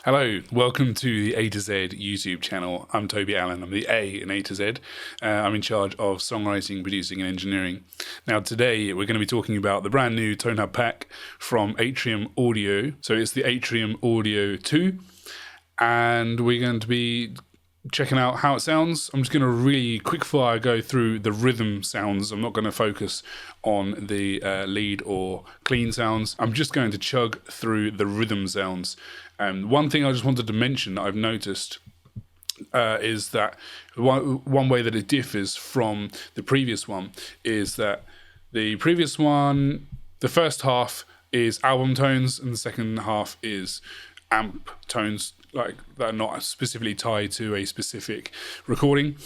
Hello, welcome to the A to Z YouTube channel. I'm Toby Allen. I'm the A in A to Z. I'm in charge of songwriting, producing, and engineering. Now, today we're going to be talking about the brand new ToneHub pack from Atrium Audio. So it's the Atrium Audio II, and we're going to be checking out how it sounds. I'm just going to really quick fire go through the rhythm sounds. I'm not going to focus on the lead or clean sounds. I'm just going to chug through the rhythm sounds. One thing I just wanted to mention that I've noticed is that one way that it differs from the previous one is that the previous one, the first half is album tones and the second half is amp tones, like that are not specifically tied to a specific recording.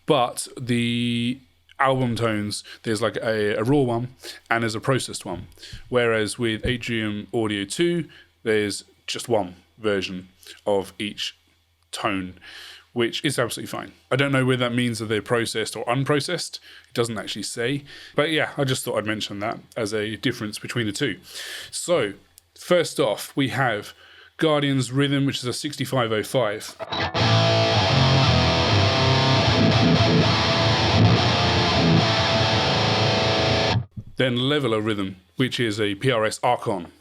But the album tones, there's like a raw one and there's a processed one. Whereas with Atrium Audio 2, there's just one version of each tone, which is absolutely fine. I don't know whether that means that they're processed or unprocessed. It doesn't actually say. But yeah, I just thought I'd mention that as a difference between the two. So, first off, we have Guardian's Rhythm, which is a 6505. Then Leveler Rhythm, which is a PRS Archon.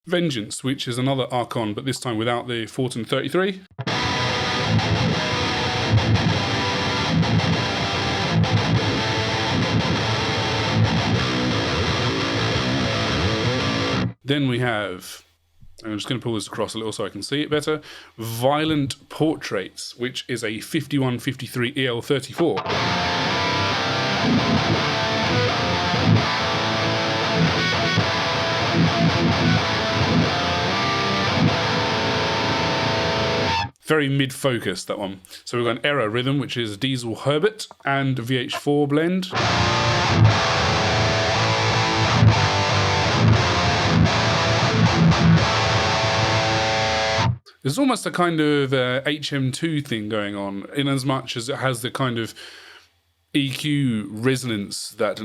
Vengeance, which is another Archon, but this time without the Fortin 33. Then we have, I'm just going to pull this across a little so I can see it better, Violent Portraits, which is a 5153 EL34. Very mid-focused, that one. So we've got an Error Rhythm, which is Diesel Herbert and VH4 blend. There's almost a kind of HM2 thing going on, in as much as it has the kind of EQ resonance that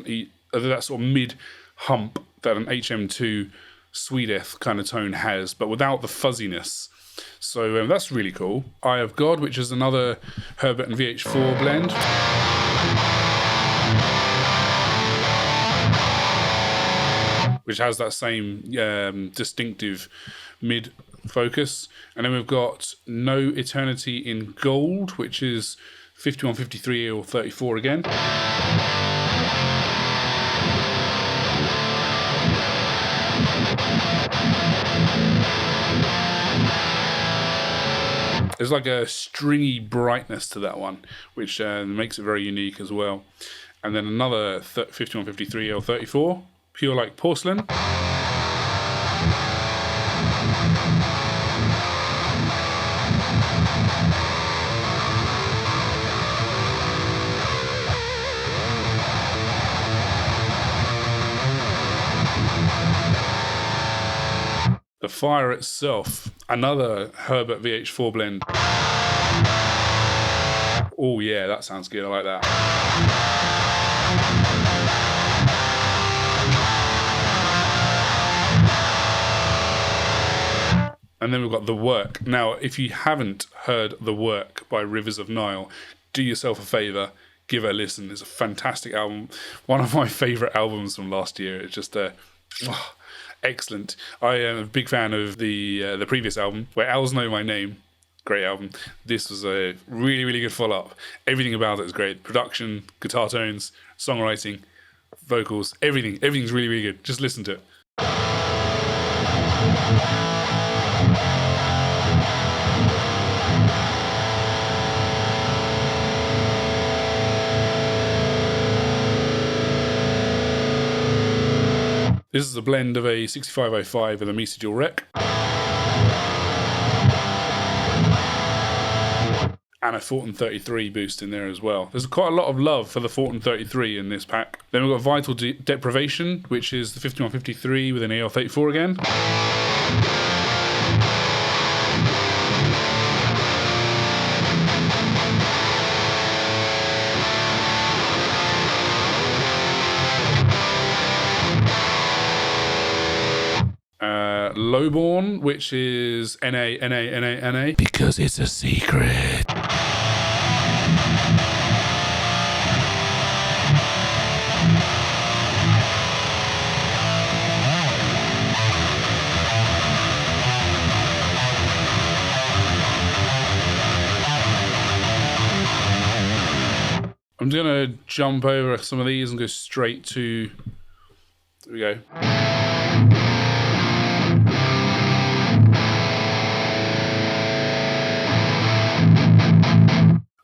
that sort of mid-hump that an HM2 Sweeteth kind of tone has, but without the fuzziness. So that's really cool. Eye of God, which is another Herbert and VH4 blend. Which has that same distinctive mid-focus. And then we've got No Eternity in Gold, which is 5153 or 34 again. There's like a stringy brightness to that one, which makes it very unique as well. And then another 5153 L34, Pure Like Porcelain. The Fire Itself, another Herbert VH4 blend. Oh yeah, that sounds good, I like that. And then we've got The Work. Now, if you haven't heard The Work by Rivers of Nile, do yourself a favour, give it a listen. It's a fantastic album. One of my favourite albums from last year. It's just excellent. I am a big fan of the previous album, Where Owls Know My Name. Great album. This was a really, really good follow-up. Everything about it is great. Production, guitar tones, songwriting, vocals, everything. Everything's really, really good. Just listen to it. This is a blend of a 6505 and a Mesa Dual Rec. And a Fortin 33 boost in there as well. There's quite a lot of love for the Fortin 33 in this pack. Then we've got Vital Deprivation, which is the 5153 with an AL34 again. lowborn, which is NA, NA, NA, NA, because it's a secret. I'm gonna jump over some of these and go straight to, there we go.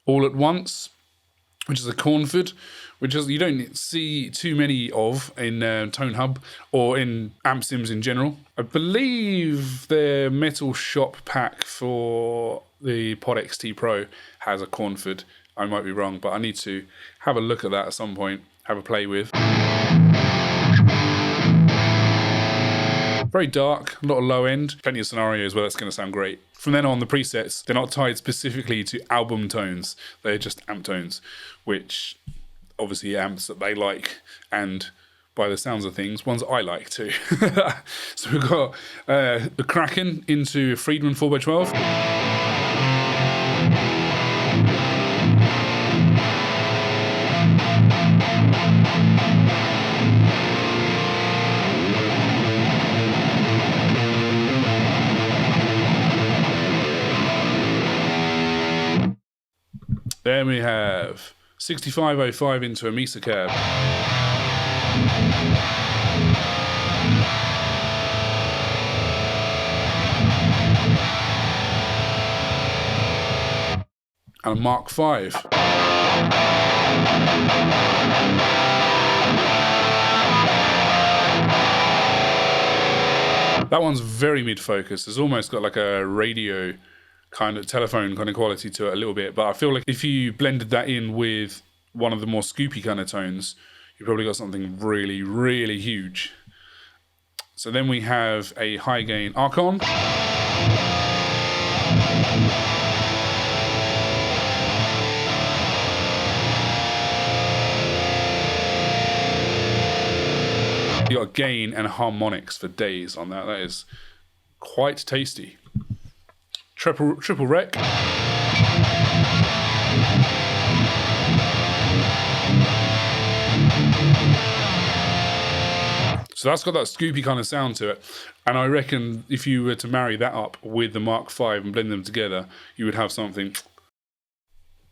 All at Once, which is a Cornford, which is, you don't see too many of in ToneHub or in amp sims in general. I believe their Metal Shop pack for the Pod XT Pro has a Cornford. I might be wrong, but I need to have a look at that at some point, have a play with. Very dark, a lot of low end, plenty of scenarios where that's going to sound great. From then on, the presets, they're not tied specifically to album tones, they're just amp tones, which obviously amps that they like, and by the sounds of things, ones I like too. So we've got the Kraken into Friedman 4x12. Then we have 6505 into a Mesa cab. And a Mark V. That one's very mid-focus. It's almost got like a radio kind of telephone kind of quality to it a little bit, but I feel like if you blended that in with one of the more scoopy kind of tones, you probably got something really, really huge. So then we have a high gain Archon. You got gain and harmonics for days on that. That is quite tasty. Triple rec. So that's got that scoopy kind of sound to it. And I reckon if you were to marry that up with the Mark V and blend them together, you would have something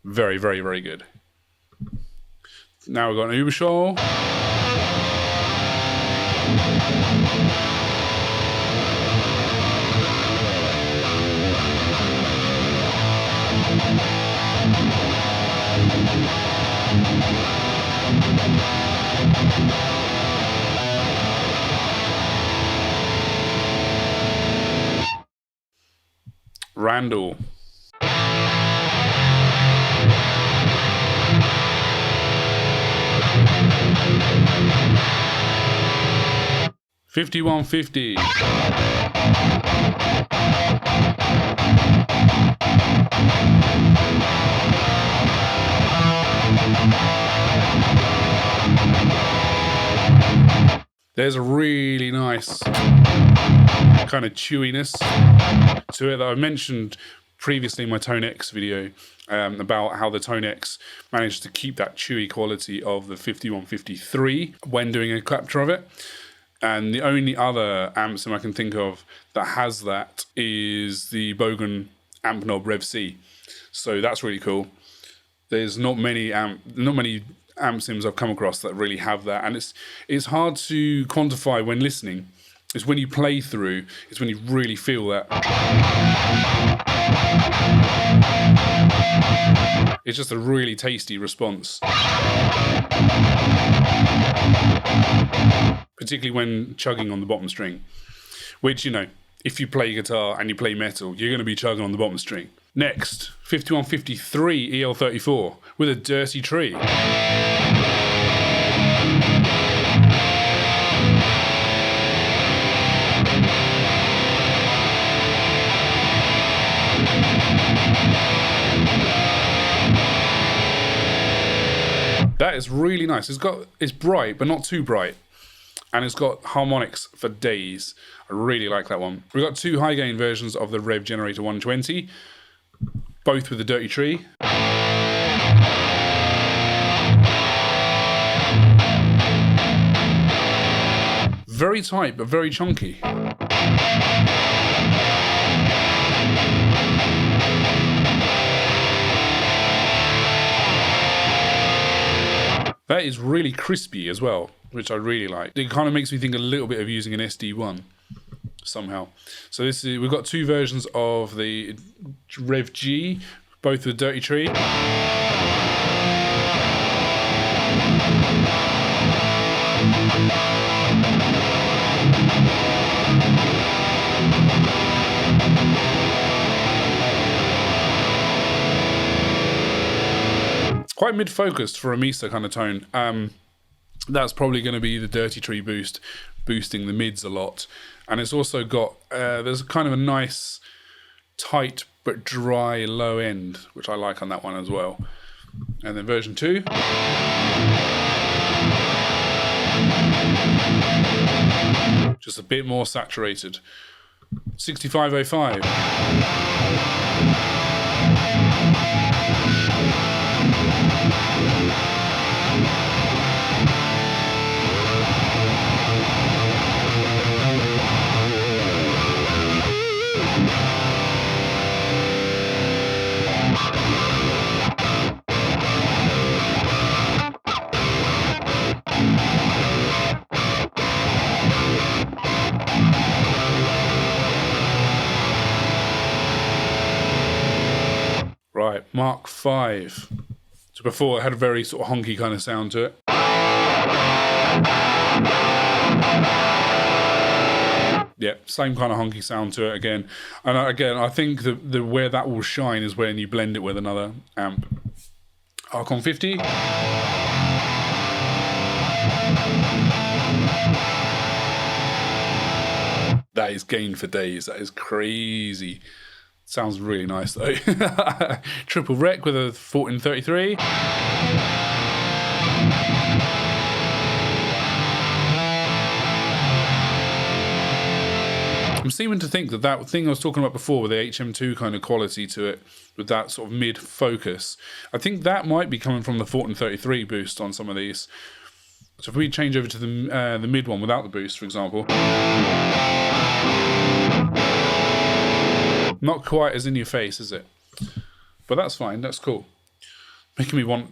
very, very, very good. Now we've got an Uberschall. Randall. $51.50. There's a really nice kind of chewiness to it that I mentioned previously in my Tone X video about how the Tone X managed to keep that chewy quality of the 5153 when doing a capture of it. And the only other amp sim I can think of that has that is the Bogan Amp Knob Rev C. So that's really cool. There's not many amp sims I've come across that really have that, and it's hard to quantify when listening. It's when you play through, it's when you really feel that. It's just a really tasty response. Particularly when chugging on the bottom string. Which, you know, if you play guitar and you play metal, you're going to be chugging on the bottom string. Next, 5153 EL34 with a dirty tree. That is really nice. It's bright, but not too bright. and it's got harmonics for days. I really like that one. We've got 2 high gain versions of the Rev Generator 120, both with the Dirty Tree. Very tight, but very chunky. That is really crispy as well, which I really like. It kind of makes me think a little bit of using an SD1 somehow. So we've got 2 versions of the Rev G, both with Dirty Tree. Quite mid-focused for a Mesa kind of tone. That's probably going to be the Dirty Tree boost, boosting the mids a lot. And it's also got, there's kind of a nice, tight but dry low end, which I like on that one as well. And then version 2. Just a bit more saturated. 6505. Right, Mark 5. So before it had a very sort of honky kind of sound to it. Yeah, same kind of honky sound to it again. And again, I think the where that will shine is when you blend it with another amp. Archon 50. That is gain for days. That is crazy. Sounds really nice though. Triple rec with a 1433. I'm seeming to think that thing I was talking about before with the HM2 kind of quality to it, with that sort of mid focus, I think that might be coming from the 1433 boost on some of these. So if we change over to the mid one without the boost, for example. Not quite as in your face, is it? But that's fine. That's cool. Making me want,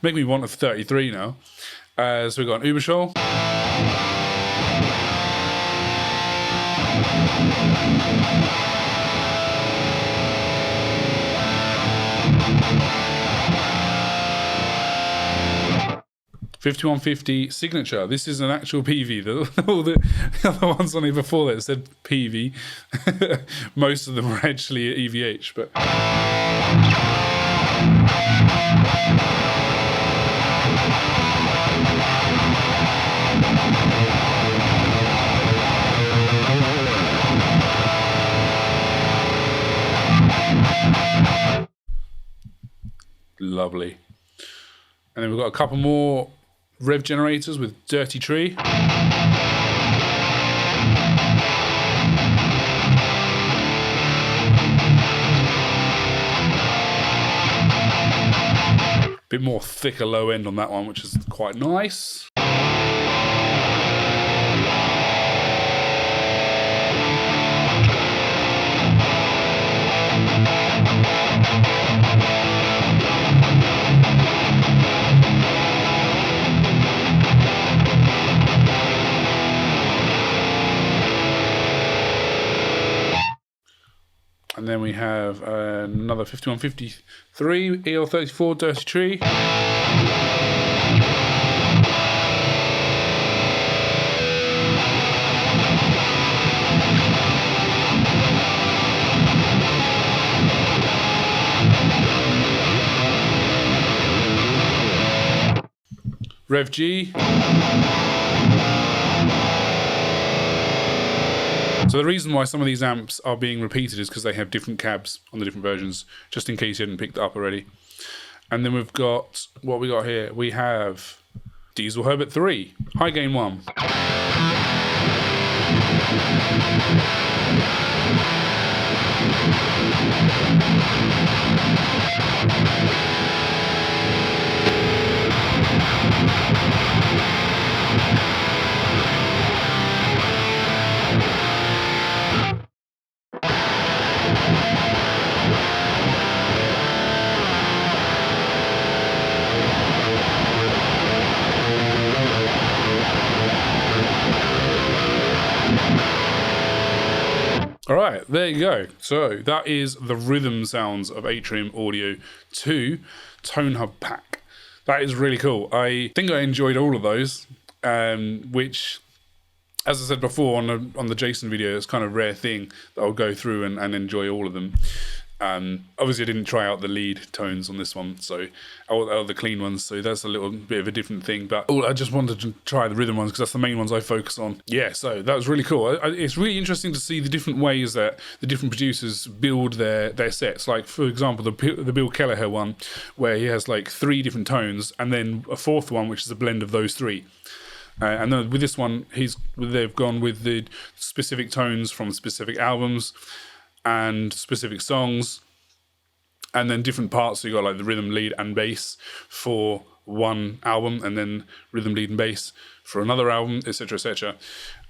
make me want a 33 now. So we've got an Uberschall. $5150 signature. This is an actual PV. All the other ones on here before that said PV. Most of them are actually EVH, but lovely. And then we've got a couple more Rev generators with Dirty Tree. Bit more thicker low end on that one, which is quite nice. And then we have another 5153 EL34 Dirty Tree. Rev G. So the reason why some of these amps are being repeated is because they have different cabs on the different versions, just in case you hadn't picked it up already. And then we've got, what we got here? We have Diesel Herbert 3, high gain 1. All right, there you go. So that is the rhythm sounds of Atrium Audio 2 ToneHub pack. That is really cool. I think I enjoyed all of those, which, as I said before on the Jason video, it's kind of a rare thing that I'll go through and enjoy all of them. Obviously I didn't try out the lead tones on this one, so or the clean ones, so that's a little bit of a different thing, but I just wanted to try the rhythm ones because that's the main ones I focus on. Yeah, so that was really cool. It's really interesting to see the different ways that the different producers build their sets. Like, for example, the Bill Kelleher one, where he has like 3 different tones and then a 4th one which is a blend of those 3. And then with this one, they've gone with the specific tones from specific albums and specific songs, and then different parts. So you got like the rhythm, lead, and bass for one album, and then rhythm, lead, and bass for another album, etc., etc.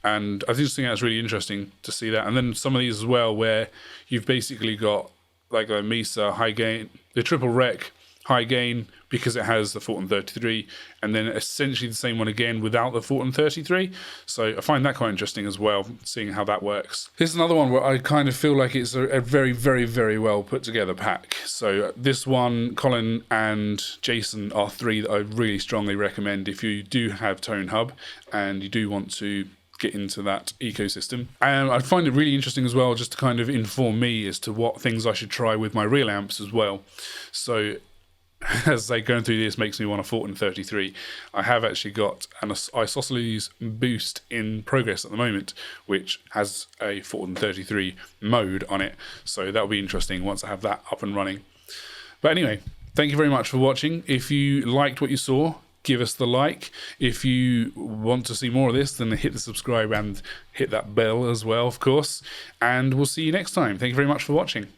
And I just think that's really interesting to see that. And then some of these as well, where you've basically got like a Mesa high gain, the triple rec high gain, because it has the Fulton 33, and then essentially the same one again without the Fulton 33. So I find that quite interesting as well, seeing how that works. Here's another one where I kind of feel like it's a very, very, very well put together pack. So this one, Colin and Jason, are 3 that I really strongly recommend if you do have ToneHub and you do want to get into that ecosystem. And I find it really interesting as well, just to kind of inform me as to what things I should try with my real amps as well. So as I going through this makes me want a Fulton 33. I have actually got an isosceles boost in progress at the moment, which has a Fulton 33 mode on it. So that'll be interesting once I have that up and running. But anyway, thank you very much for watching. If you liked what you saw, give us the like. If you want to see more of this, then hit the subscribe and hit that bell as well, of course. And we'll see you next time. Thank you very much for watching.